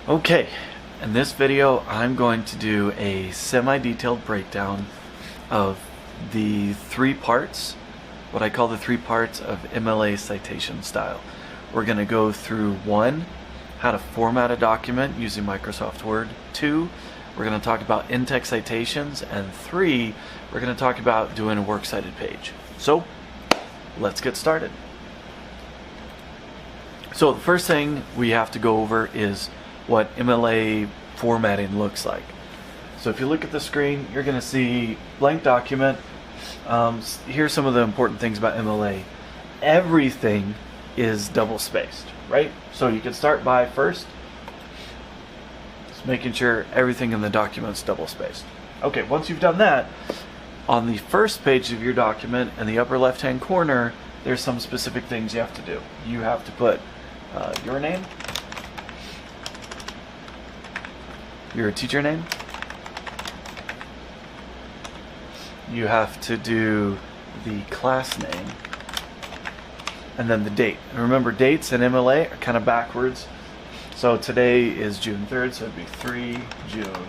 Okay, in this video I'm going to do a semi-detailed breakdown of the three parts, what I call the three parts of MLA citation style. We're going to go through 1, how to format a document using Microsoft Word. 2, we're going to talk about InText citations. And 3, we're going to talk about doing a works cited page. So let's get started. So the first thing we have to go over is what MLA formatting looks like. So if you look at the screen, you're going to see blank document. Here's some of the important things about MLA. Everything is double spaced, right? So you can start by first just making sure everything in the document's double spaced. Okay, once you've done that, on the first page of your document in the upper left hand corner, there's some specific things you have to do. You have to put your name, your teacher name, you have to do the class name, and then the date. And remember, dates in MLA are kind of backwards. So today is June 3rd, so it'd be 3 June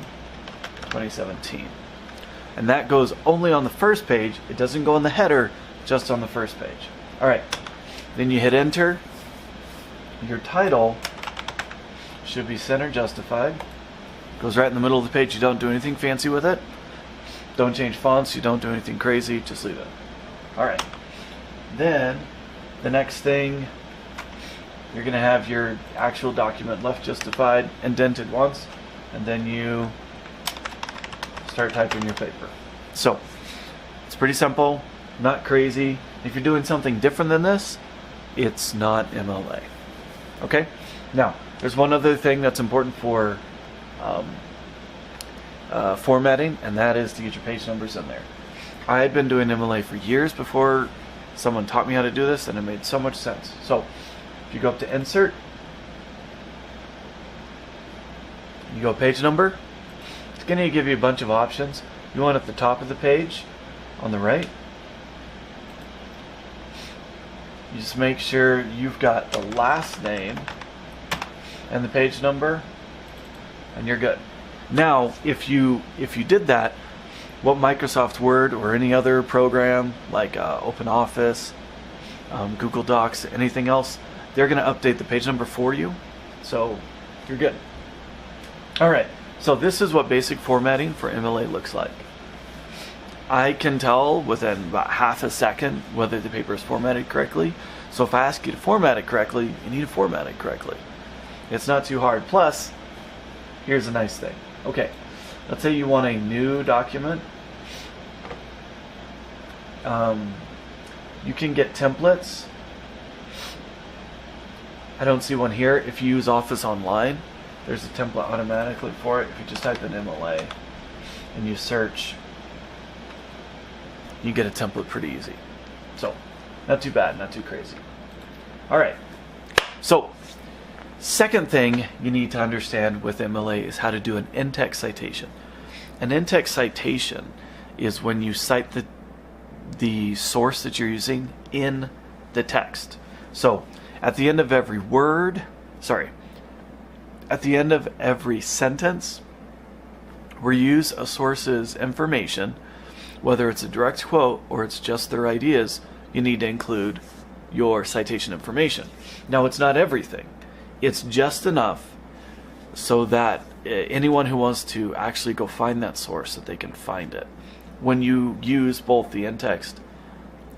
2017. And that goes only on the first page. It doesn't go in the header, just on the first page. Alright, then you hit enter. Your title should be center justified. Goes right in the middle of the page. You don't do anything fancy with it. Don't change fonts. You don't do anything crazy. Just leave it. Alright. Then the next thing, you're going to have your actual document left justified, indented once, and then you start typing your paper. So it's pretty simple, not crazy. If you're doing something different than this, it's not MLA. Okay? Now, there's one other thing that's important for formatting, and that is to get your page numbers in there. I had been doing MLA for years before someone taught me how to do this, and it made so much sense. So, if you go up to Insert, you go Page Number, it's going to give you a bunch of options. You want at the top of the page, on the right, you just make sure you've got the last name and the page number, and you're good. Now, if you did that, what Microsoft Word or any other program like OpenOffice, Google Docs, anything else, they're going to update the page number for you. So you're good. Alright, so this is what basic formatting for MLA looks like. I can tell within about half a second whether the paper is formatted correctly. So if I ask you to format it correctly, you need to format it correctly. It's not too hard. Plus, here's a nice thing. Okay, let's say you want a new document. You can get templates. I don't see one here. If you use Office Online, there's a template automatically for it. If you just type in MLA and you search, you get a template pretty easy. So, not too bad, not too crazy. Alright, so second thing you need to understand with MLA is how to do an InText citation. An InText citation is when you cite the source that you're using in the text. So, at the end of every at the end of every sentence, we use a source's information. Whether it's a direct quote or it's just their ideas, you need to include your citation information. Now, it's not everything. It's just enough so that anyone who wants to actually go find that source, that they can find it when you use both the in-text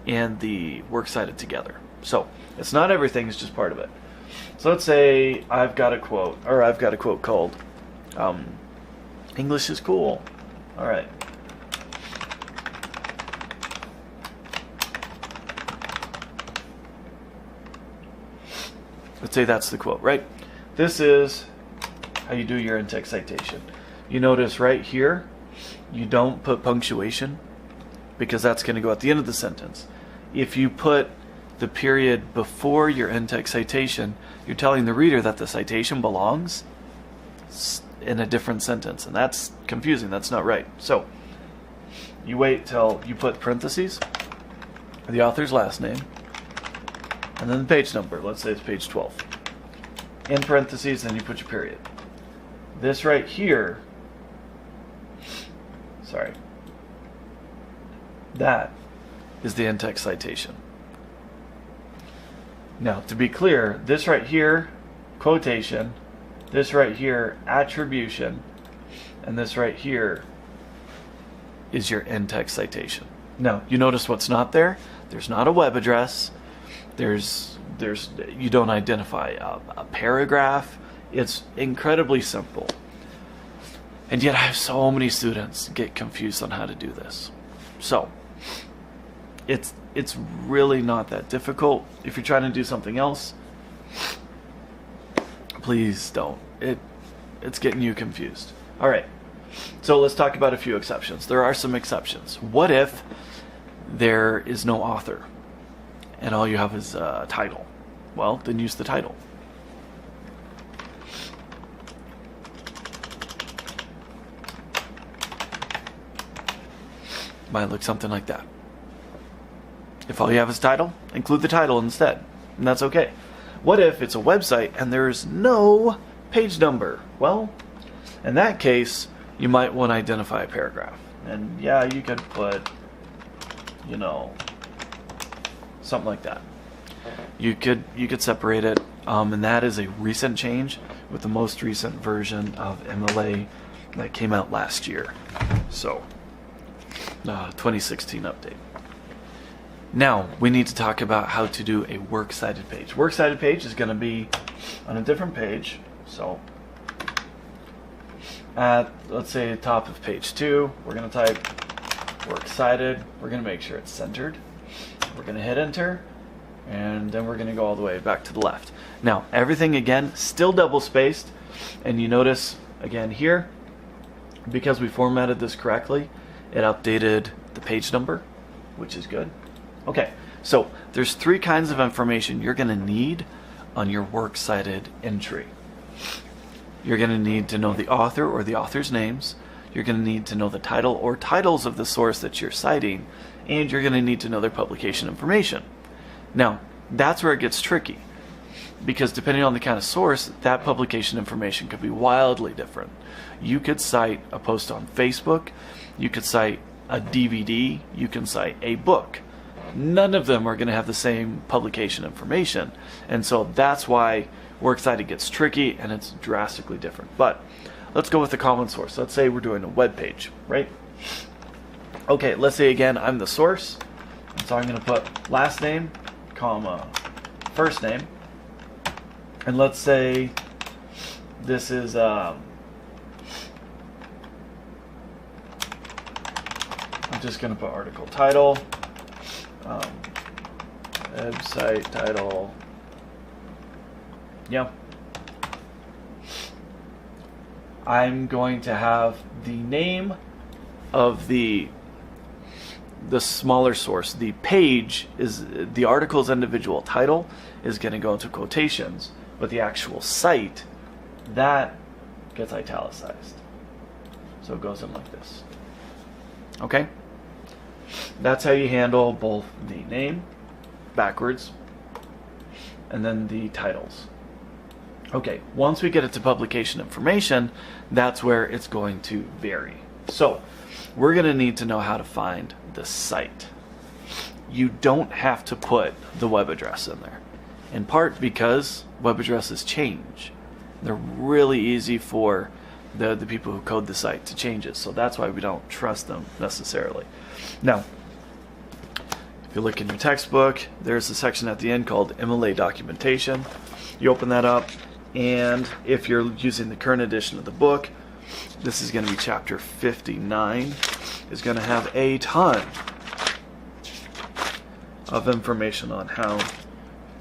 and the works cited together. So it's not everything, it's just part of it. So let's say I've got a quote called English is cool. Alright. Let's say that's the quote, right? This is how you do your InText citation. You notice right here, you don't put punctuation because that's going to go at the end of the sentence. If you put the period before your InText citation, you're telling the reader that the citation belongs in a different sentence, and that's confusing. That's not right. So you wait till you put parentheses, the author's last name, and then the page number. Let's say it's page 12. In parentheses, then you put your period. this right here, sorry, that is the InText citation. Now, to be clear, this right here, quotation, this right here, attribution, and this right here is your InText citation. Now, you notice what's not there? There's not a web address. You don't identify a paragraph. It's incredibly simple. And yet I have so many students get confused on how to do this. So, it's really not that difficult. If you're trying to do something else, please don't. It's getting you confused. All right. So let's talk about a few exceptions. There are some exceptions. What if there is no author and all you have is a title? Well, then use the title. Might look something like that. If all you have is title, include the title instead, and that's okay. What if it's a website and there's no page number? Well, in that case, you might want to identify a paragraph. And yeah, you could put, something like that. You could separate it, and that is a recent change with the most recent version of MLA that came out last year. So, 2016 update. Now, we need to talk about how to do a works cited page. Works cited page is going to be on a different page. So, at, let's say, top of page 2, we're going to type works cited. We're going to make sure it's centered. We're going to hit enter, and then we're going to go all the way back to the left. Now, everything, again, still double spaced, and you notice, again, here, because we formatted this correctly, it updated the page number, which is good. Okay, so there's 3 kinds of information you're going to need on your works cited entry. You're going to need to know the author or the author's names. You're going to need to know the title or titles of the source that you're citing, and you're going to need to know their publication information. Now, that's where it gets tricky, because depending on the kind of source, that publication information could be wildly different. You could cite a post on Facebook, you could cite a DVD, you can cite a book. None of them are going to have the same publication information, and so that's why works cited gets tricky and it's drastically different. But let's go with the common source. Let's say we're doing a web page, right? Okay, let's say again I'm the source, and so I'm going to put last name, comma, first name, and let's say this is I'm just going to put article title, website title, yeah. I'm going to have the name of the smaller source. The page is the article's individual title is going to go into quotations, but the actual site, that gets italicized. So it goes in like this. Okay? That's how you handle both the name backwards and then the titles. Okay, once we get it to publication information, that's where it's going to vary. So we're going to need to know how to find the site. You don't have to put the web address in there, in part because web addresses change. They're really easy for the people who code the site to change it, so that's why we don't trust them necessarily. Now, if you look in your textbook, there's a section at the end called MLA documentation. You open that up, and if you're using the current edition of the book, this is going to be chapter 59. It's going to have a ton of information on how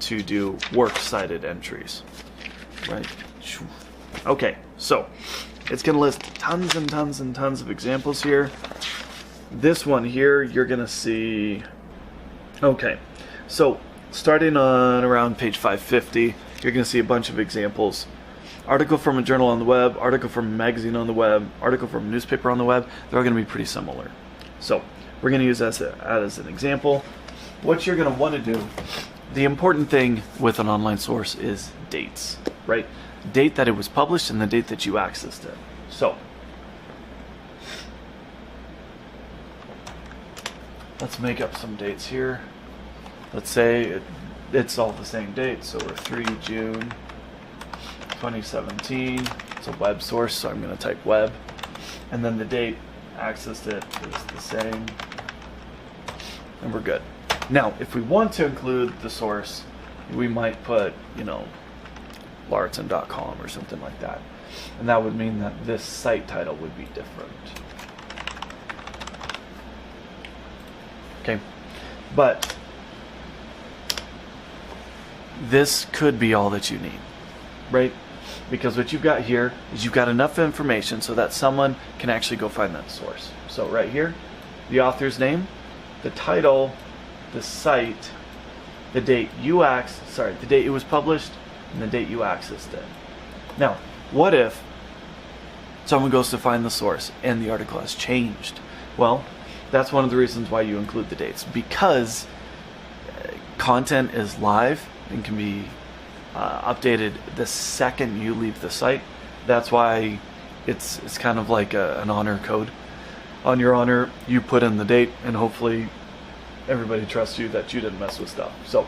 to do works cited entries. Right? Okay, so it's going to list tons and tons and tons of examples here. This one here, you're going to see. Okay, so starting on around page 550, you're going to see a bunch of examples. Article from a journal on the web, article from a magazine on the web, article from a newspaper on the web. They're all going to be pretty similar. So we're going to use that as an example. What you're going to want to do, the important thing with an online source is dates, right? date that it was published and the date that you accessed it. So let's make up some dates here. Let's say it's all the same date, so we're 3 June 2017. It's a web source, so I'm going to type web, and then the date accessed it is the same, and we're good. Now, if we want to include the source, we might put, larson.com or something like that, and that would mean that this site title would be different. Okay, but this could be all that you need, right? Because what you've got here is you've got enough information so that someone can actually go find that source. So right here, the author's name, the title, the site, the date the date it was published, and the date you accessed it. Now, what if someone goes to find the source and the article has changed? Well, that's one of the reasons why you include the dates, because content is live and can be updated the second you leave the site. That's why it's kind of like an honor code. On your honor, you put in the date, and hopefully everybody trusts you that you didn't mess with stuff. So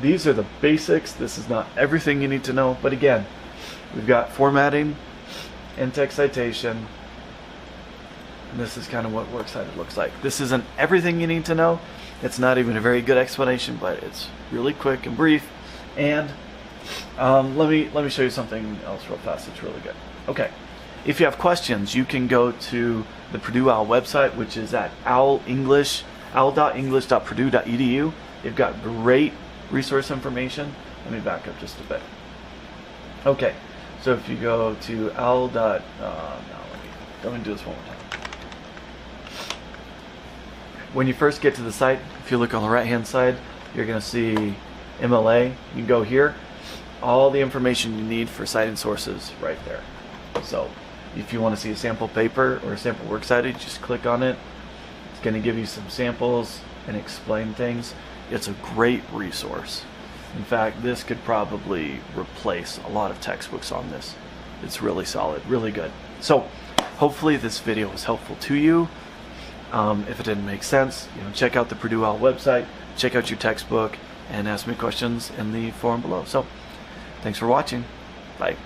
these are the basics. This is not everything you need to know, but again, we've got formatting, InText Citation, and this is kind of what Works Cited looks like. This isn't everything you need to know. It's not even a very good explanation, but it's really quick and brief. And let me show you something else real fast. It's really good. Okay, if you have questions, you can go to the Purdue OWL website, which is at owl.english.purdue.edu. They've got great resource information. Let me back up just a bit. Okay, so if you go to owl. Let me do this one more time. When you first get to the site, if you look on the right hand side, you're going to see MLA. You can go here. All the information you need for citing sources right there. So if you want to see a sample paper or a sample works cited, just click on it. It's going to give you some samples and explain things. It's a great resource. In fact, this could probably replace a lot of textbooks on this. It's really solid, really good. So hopefully this video was helpful to you. If it didn't make sense, check out the Purdue OWL website, check out your textbook, and ask me questions in the forum below. So thanks for watching. Bye.